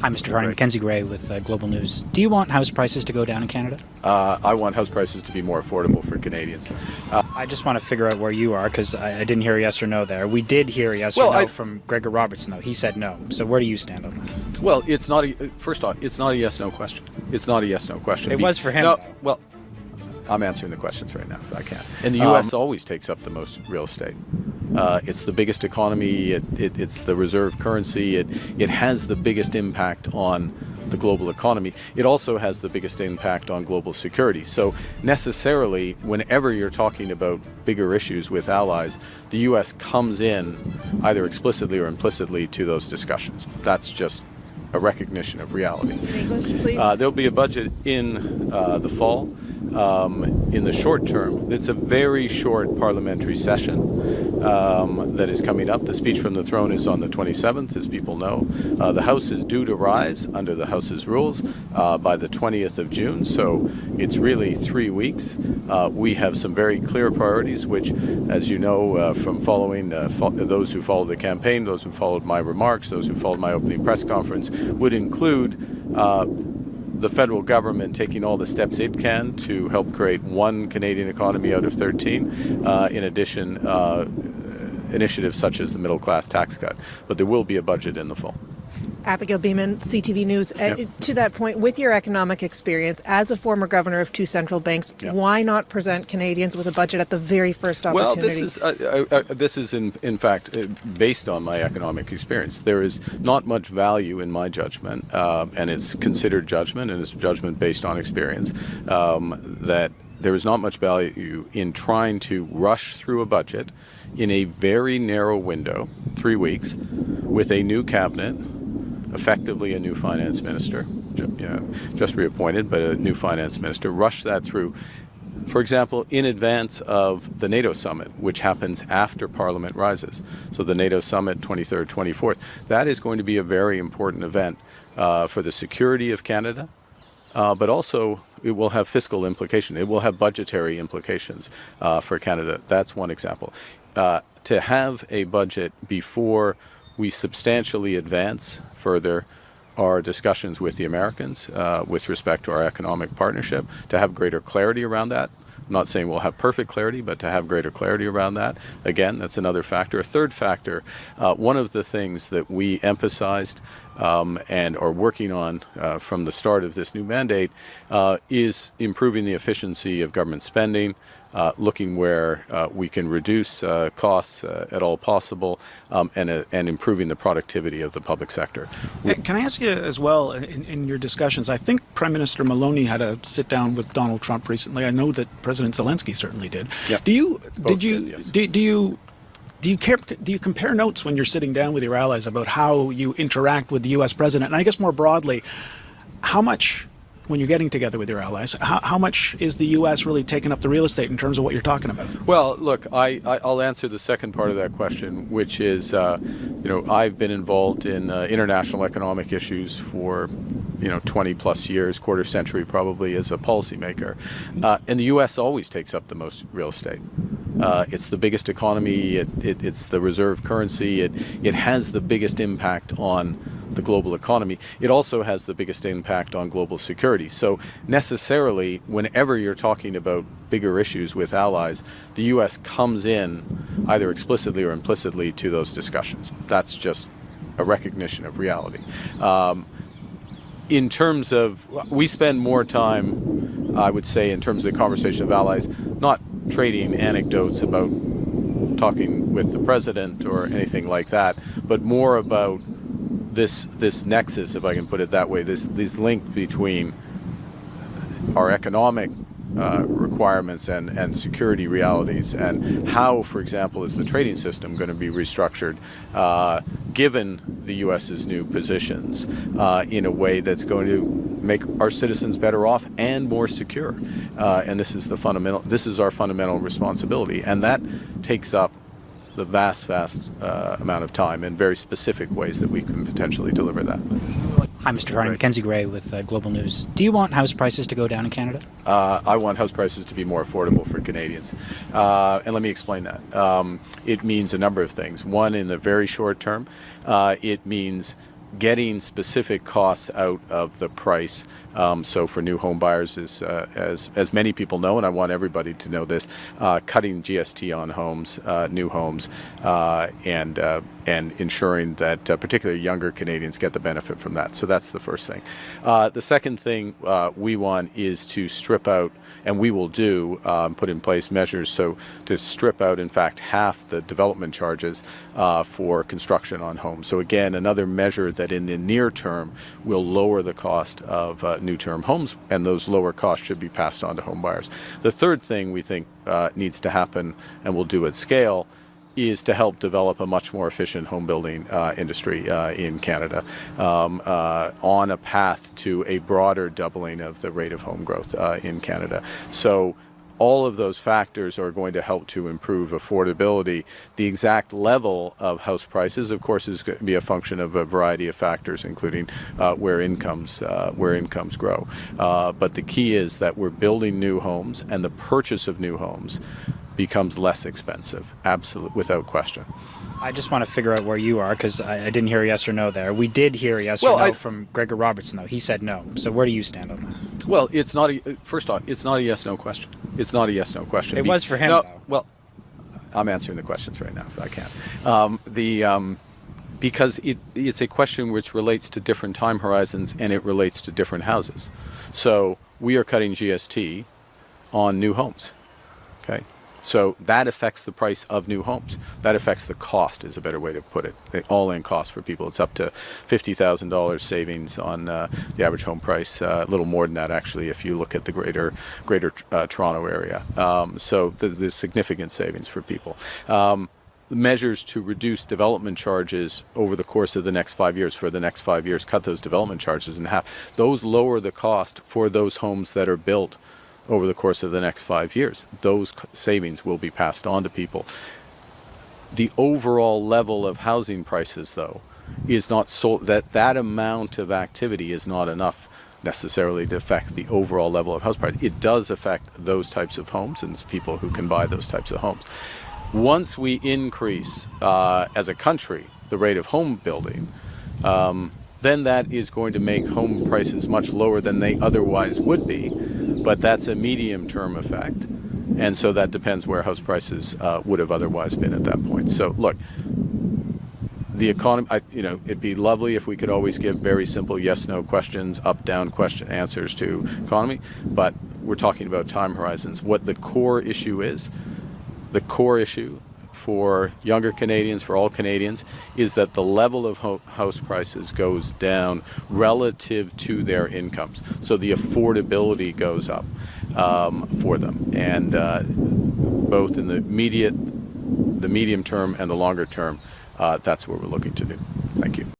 Hi, Mr. Carney. Mackenzie Gray with Global News. Do you want house prices to go down in Canada? I want house prices to be more affordable for Canadians. I just want to figure out where you are because I didn't hear yes or no there. We did hear yes or no from Gregor Robertson, though. He said no. So where do you stand on that? Well, it's not. First off, it's not a yes/no question. It's not a yes/no question. It was for him. No, well, I'm answering the questions right now if I can. And the U.S. always takes up the most real estate. It's the biggest economy. It's the reserve currency. It has the biggest impact on the global economy. It also has the biggest impact on global security. So necessarily, whenever you're talking about bigger issues with allies, the U.S. comes in either explicitly or implicitly to those discussions. That's just a recognition of reality. In English, please. There'll be a budget in the fall. In the short term, it's a very short parliamentary session that is coming up. The speech from the throne is on the 27th, as people know. The House is due to rise under the House's rules by the 20th of June, so it's really 3 weeks. We have some very clear priorities, which, as you know from following those who followed the campaign, those who followed my remarks, those who followed my opening press conference, would include the federal government taking all the steps it can to help create one Canadian economy out of 13, in addition initiatives such as the middle class tax cut. But there will be a budget in the fall. Abigail Beeman, CTV News. Yep. To that point, with your economic experience as a former governor of two central banks, Yep. why not present Canadians with a budget at the very first opportunity? Well, this is in fact based on my economic experience. There is not much value in my judgment, and it's considered judgment, and it's judgment based on experience, that there is not much value in trying to rush through a budget in a very narrow window, 3 weeks, with a new cabinet, effectively a new finance minister, just reappointed, but a new finance minister, rush that through, for example, in advance of the NATO summit, which happens after Parliament rises. So the NATO summit, 23rd, 24th, that is going to be a very important event for the security of Canada, but also it will have fiscal implication. It will have budgetary implications for Canada. That's one example. To have a budget before we substantially advance further our discussions with the Americans with respect to our economic partnership, to have greater clarity around that. I'm not saying we'll have perfect clarity, but to have greater clarity around that. Again, that's another factor. A third factor, one of the things that we emphasized and are working on from the start of this new mandate is improving the efficiency of government spending, looking where we can reduce costs at all possible, and improving the productivity of the public sector. Can I ask you as well, in your discussions, I think Prime Minister Maloney had a sit down with Donald Trump recently. I know that President Zelensky certainly did. Yep. Do you compare notes when you're sitting down with your allies about how you interact with the U.S. president? And I guess more broadly, how much, when you're getting together with your allies, how much is the U.S. really taking up the real estate in terms of what you're talking about? Well, look, I'll answer the second part of that question, which is, I've been involved in international economic issues for 20 plus years, quarter century probably, as a policymaker. And the U.S. always takes up the most real estate. It's the biggest economy. It's the reserve currency. It has the biggest impact on the global economy. It also has the biggest impact on global security. So necessarily, whenever you're talking about bigger issues with allies, the U.S. comes in either explicitly or implicitly to those discussions. That's just a recognition of reality. In terms of, we spend more time, I would say, in terms of the conversation of allies, not trading anecdotes about talking with the president or anything like that, but more about this nexus, if I can put it that way, this link between our economic requirements and security realities, and how, for example, is the trading system going to be restructured given the U.S.'s new positions in a way that's going to make our citizens better off and more secure. And this is our fundamental responsibility, and that takes up the vast amount of time in very specific ways that we can potentially deliver that. Hi, Mr. Carney. Mackenzie Gray with Global News. Do you want house prices to go down in Canada? I want house prices to be more affordable for Canadians. And let me explain that. It means a number of things. One, in the very short term, it means getting specific costs out of the price. So for new home buyers, is as many people know, and I want everybody to know this, cutting GST on homes, new homes, and ensuring that particularly younger Canadians get the benefit from that. So that's the first thing. The second thing we want is to strip out, and we will do, put in place measures so to strip out, in fact, half the development charges for construction on homes. So again, another measure that in the near term will lower the cost of new term homes, and those lower costs should be passed on to home buyers. The third thing we think needs to happen, and we'll do at scale, is to help develop a much more efficient home building industry in Canada on a path to a broader doubling of the rate of home growth in Canada. So all of those factors are going to help to improve affordability. The exact level of house prices, of course, is going to be a function of a variety of factors, including where incomes grow. But the key is that we're building new homes, and the purchase of new homes becomes less expensive, absolutely, without question. I just want to figure out where you are, because I didn't hear yes or no there. We did hear yes or no from Gregor Robertson, though. He said no. So where do you stand on that? Well, it's not first off, it's not a yes-no question. It's not a yes-no question. It was for him, though. Well, I'm answering the questions right now, if I can. Because it's a question which relates to different time horizons, and it relates to different houses. So we are cutting GST on new homes, okay? So that affects the price of new homes. That affects the cost, is a better way to put it. The all-in cost for people. It's up to $50,000 savings on the average home price. A little more than that, actually, if you look at the greater Toronto area. So there's significant savings for people. Measures to reduce development charges over the course of the next 5 years. For the next 5 years, cut those development charges in half. Those lower the cost for those homes that are built over the course of the next 5 years. Those savings will be passed on to people. The overall level of housing prices, though, is not so that amount of activity is not enough necessarily to affect the overall level of house price. It does affect those types of homes and people who can buy those types of homes. Once we increase, as a country, the rate of home building, then that is going to make home prices much lower than they otherwise would be. But that's a medium-term effect, and so that depends where house prices would have otherwise been at that point. So, look, the economy. It'd be lovely if we could always give very simple yes/no questions, up/down question answers to economy. But we're talking about time horizons. What the core issue is, the core issue for younger Canadians, for all Canadians, is that the level of house prices goes down relative to their incomes. So the affordability goes up for them. And both in the medium term and the longer term, that's what we're looking to do. Thank you.